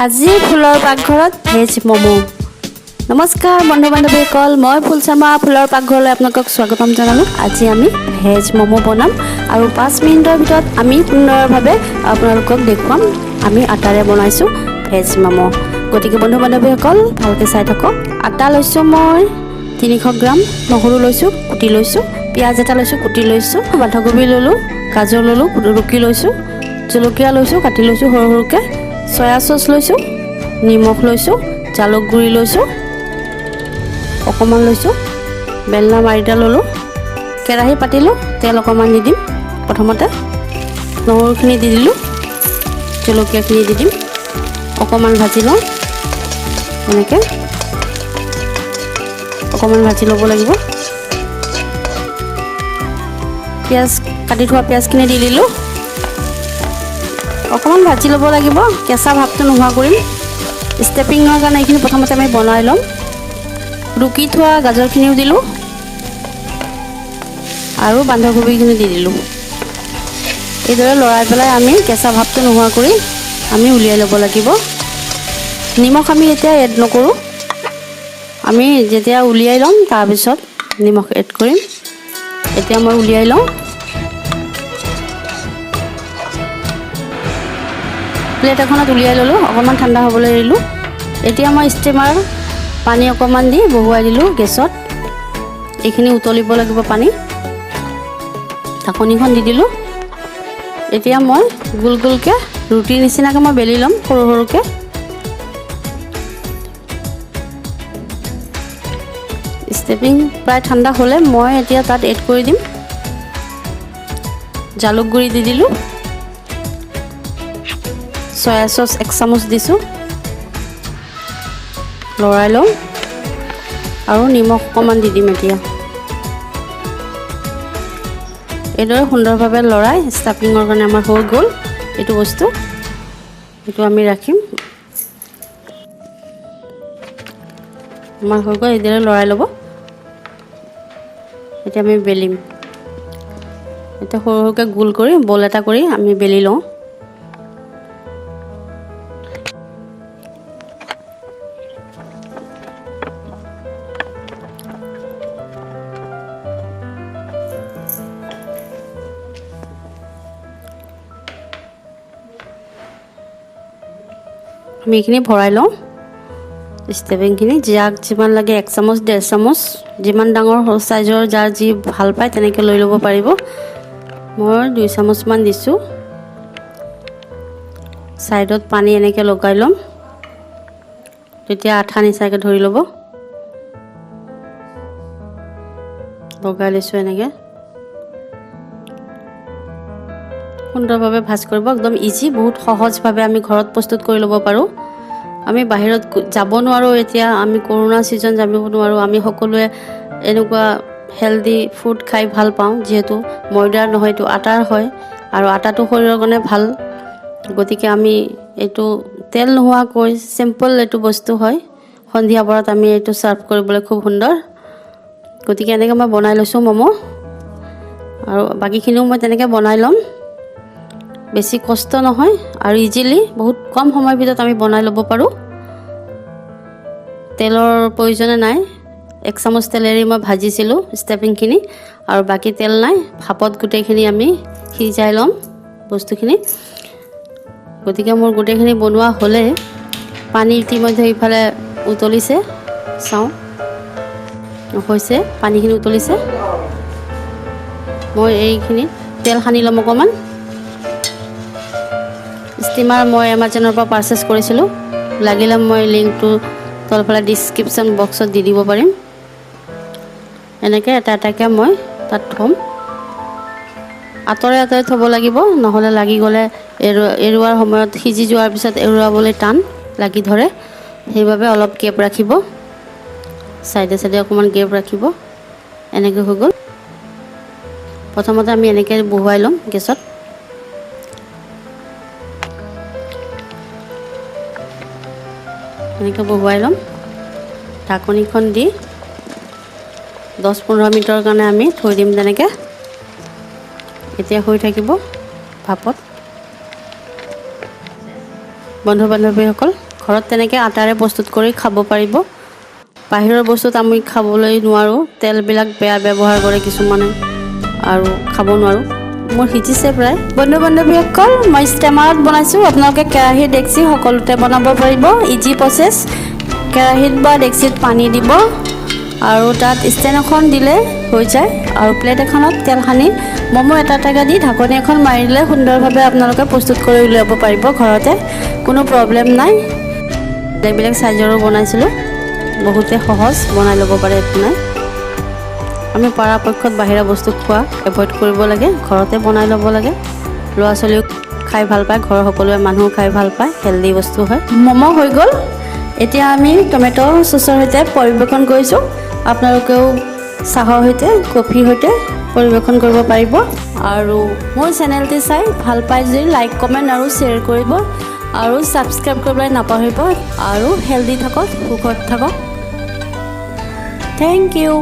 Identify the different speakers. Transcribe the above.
Speaker 1: আজি ফুলৰ পাকঘৰত ভেজ মমো। নমস্কাৰ বন্ধু বান্ধৱীসকল, মই ফুল শৰ্মা ফুলৰ পাকঘৰলৈ আপোনালোকক স্বাগতম জনালোঁ। আজি আমি ভেজ মমো বনাম আৰু 5 মিনিটৰ ভিতৰত আমি সুন্দৰভাৱে আপোনালোকক দেখুৱাম। আমি আটাৰে বনাইছোঁ ভেজ মমো। গতিকে বন্ধু বান্ধৱীসকল ভালকৈ চাই থাকক। আটা লৈছোঁ মই 300 গ্ৰাম, নহৰু লৈছোঁ কুটি লৈছোঁ, পিঁয়াজ এটা লৈছোঁ কুটি লৈছোঁ, বন্ধাকবি ল'লোঁ, গাজৰ ল'লোঁ ৰুকি লৈছোঁ, জলকীয়া লৈছোঁ কাটি লৈছোঁ সৰু সৰুকৈ, চয়া চচ লৈছোঁ, নিমখ লৈছোঁ, জালুক গুড়ি লৈছোঁ অকণমান লৈছোঁ, বেলনা মাৰিটা ল'লোঁ, কেৰাহী পাতিলোঁ, তেল অকণমান দি দিম। প্ৰথমতে নহৰুখিনি দি দিলোঁ, জলকীয়াখিনি দি দিম, অকণমান ভাজি লওঁ। এনেকৈ অকণমান ভাজি ল'ব লাগিব। পিঁয়াজ কাটি থোৱা পিঁয়াজখিনি দি দিলোঁ, অকণমান ভাজি ল'ব লাগিব, কেঁচা ভাৱটো নোহোৱা কৰিম। ষ্টেপিঙৰ কাৰণে এইখিনি প্ৰথমতে আমি বনাই ল'ম। ৰুকি থোৱা গাজৰখিনিও দিলোঁ আৰু বন্ধাকবিখিনি দি দিলোঁ। এইদৰে লৰাই পেলাই আমি কেঁচা ভাৱটো নোহোৱা কৰি আমি উলিয়াই ল'ব লাগিব। নিমখ আমি এতিয়া এড নকৰোঁ, আমি যেতিয়া উলিয়াই ল'ম তাৰপিছত নিমখ এড কৰিম। এতিয়া মই উলিয়াই লওঁ। প্লেট এখনত উলিয়াই ল'লোঁ, অকণমান ঠাণ্ডা হ'বলৈ এৰিলোঁ। এতিয়া মই ষ্টিমাৰ পানী অকণমান দি বহুৱাই দিলোঁ গেছত। এইখিনি উতলিব লাগিব পানী। ঢাকনিখন দি দিলোঁ। এতিয়া মই গোল গোলকৈ ৰুটিৰ নিচিনাকৈ মই বেলি ল'ম সৰু সৰুকৈ। ষ্টেপিং প্ৰায় ঠাণ্ডা হ'লে মই এতিয়া তাত এড কৰি দিম জালুক গুড়ি দি দিলোঁ, চয়া চচ 1 চামুচ দিছোঁ, লৰাই লওঁ আৰু নিমখ অকণমান দি দিম। এতিয়া এইদৰে সুন্দৰভাৱে লৰাই ষ্টাফিঙৰ কাৰণে আমাৰ হৈ গ'ল এইটো বস্তু। এইটো আমি ৰাখিম। আমাৰ হৈ গ'ল, এইদৰে লৰাই ল'ব। এতিয়া আমি বেলিম। এতিয়া সৰু সৰুকৈ গোল কৰি বল এটা কৰি আমি বেলি লওঁ। আমি এইখিনি ভৰাই লওঁ। ষ্টেপিংখিনি যাক যিমান লাগে 1 চামুচ 1.5 চামুচ, যিমান ডাঙৰ সৰু চাইজৰ যাৰ যি ভাল পায় তেনেকৈ লৈ ল'ব পাৰিব। মই 2 চামুচমান দিছোঁ। ছাইডত পানী এনেকৈ লগাই ল'ম, তেতিয়া আঠা নিচাকৈ ধৰি ল'ব। লগাই লৈছোঁ এনেকৈ। সুন্দৰভাৱে ভাজ কৰিব, একদম ইজি, বহুত সহজভাৱে আমি ঘৰত প্ৰস্তুত কৰি ল'ব পাৰোঁ। আমি বাহিৰত যাব নোৱাৰোঁ, এতিয়া আমি কৰোণা ছিজন যাব নোৱাৰোঁ। আমি সকলোৱে এনেকুৱা হেল্ডি ফুড খাই ভাল পাওঁ, যিহেতু ময়দাৰ নহয় এইটো আটাৰ হয় আৰু আটাটো শৰীৰৰ কাৰণে ভাল। গতিকে আমি এইটো তেল নোহোৱাকৈ চিম্পল এইটো বস্তু হয়। সন্ধিয়া পৰত আমি এইটো ছাৰ্ভ কৰিবলৈ খুব সুন্দৰ। গতিকে এনেকৈ মই বনাই লৈছোঁ ম'ম' আৰু বাকীখিনিও মই তেনেকৈ বনাই ল'ম। বেছি কষ্ট নহয় আৰু ইজিলি বহুত কম সময়ৰ ভিতৰত আমি বনাই ল'ব পাৰোঁ। তেলৰ প্ৰয়োজনে নাই। 1 চামুচ তেলেৰে মই ভাজিছিলোঁ ষ্টেপিংখিনি আৰু বাকী তেল নাই। ভাপত গোটেইখিনি আমি সিজাই ল'ম বস্তুখিনি। গতিকে মোৰ গোটেইখিনি বনোৱা হ'লে পানী ইতিমধ্যে ইফালে উতলিছে, চাওঁ হৈছে, পানীখিনি উতলিছে। মই এইখিনি তেল সানি ল'ম অকণমান। ষ্টিমাৰ মই এমাজনৰ পৰা পাৰচেছ কৰিছিলোঁ, লাগিলে মই লিংকটো তলফালে ডিছক্ৰিপশ্যন বক্সত দি দিব পাৰিম। এনেকৈ এটা এটাকৈ মই তাত থ'ম। আঁতৰে আঁতৰে থ'ব লাগিব, নহ'লে লাগি গ'লে এৰুৱাৰ সময়ত সিজি যোৱাৰ পিছত এৰুৱাবলৈ টান লাগি ধৰে। সেইবাবে অলপ গেপ ৰাখিব, চাইডে চাইডে অকণমান গেপ ৰাখিব। এনেকৈ হৈ গ'ল। প্ৰথমতে আমি এনেকৈ বহুৱাই ল'ম গেছত। এনেকৈ বহুৱাই ল'ম। ঢাকনিখন দি 10-15 মিনিটৰ কাৰণে আমি থৈ দিম তেনেকৈ। এতিয়া হৈ থাকিব ভাপত। বন্ধু বান্ধৱীসকল ঘৰত তেনেকৈ আটাৰে প্ৰস্তুত কৰি খাব পাৰিব। বাহিৰৰ বস্তুত আমি খাবলৈ নোৱাৰোঁ, তেলবিলাক বেয়া ব্যৱহাৰ কৰে কিছুমানে আৰু খাব নোৱাৰোঁ। মোৰ সিজিছে প্ৰায়। বন্ধু বান্ধৱীসকল, মই ষ্টেমাৰত বনাইছোঁ। আপোনালোকে কেৰাহী ডেক্সি সকলোতে বনাব পাৰিব, ইজি প্ৰচেছ। কেৰাহীত বা ডেক্সিত পানী দিব আৰু তাত ষ্টেণ্ড এখন দিলে হৈ যায় আৰু প্লেট এখনত তেল সানি ম'ম' এটা এটাকৈ দি ঢাকনি এখন মাৰি দিলে সুন্দৰভাৱে আপোনালোকে প্ৰস্তুত কৰি উলিয়াব পাৰিব ঘৰতে, কোনো প্ৰব্লেম নাই। বেলেগ বেলেগ চাইজৰো বনাইছিলোঁ, বহুতে সহজ, বনাই ল'ব পাৰে, একো নাই। আমি পৰাপক্ষত বাহিৰা বস্তু খোৱা এভইড কৰিব লাগে, ঘৰতে বনাই ল'ব লাগে। ল'ৰা ছোৱালীও খাই ভাল পায়, ঘৰৰ সকলোৱে মানুহো খাই ভাল পায়, হেল্ডি বস্তু হয়। ম'ম' হৈ গ'ল। এতিয়া আমি টমেট' চচৰ সৈতে পৰিৱেশন কৰিছোঁ। আপোনালোকেও চাহৰ সৈতে, কফিৰ সৈতে পৰিৱেশন কৰিব পাৰিব। আৰু মোৰ চেনেলটি চাই ভাল পাই যদি লাইক, কমেণ্ট আৰু শ্বেয়াৰ কৰিব আৰু ছাবস্ক্ৰাইব কৰিবলৈ নাপাহৰিব। আৰু হেল্ডি থাকক, সুখত থাকক। Thank U.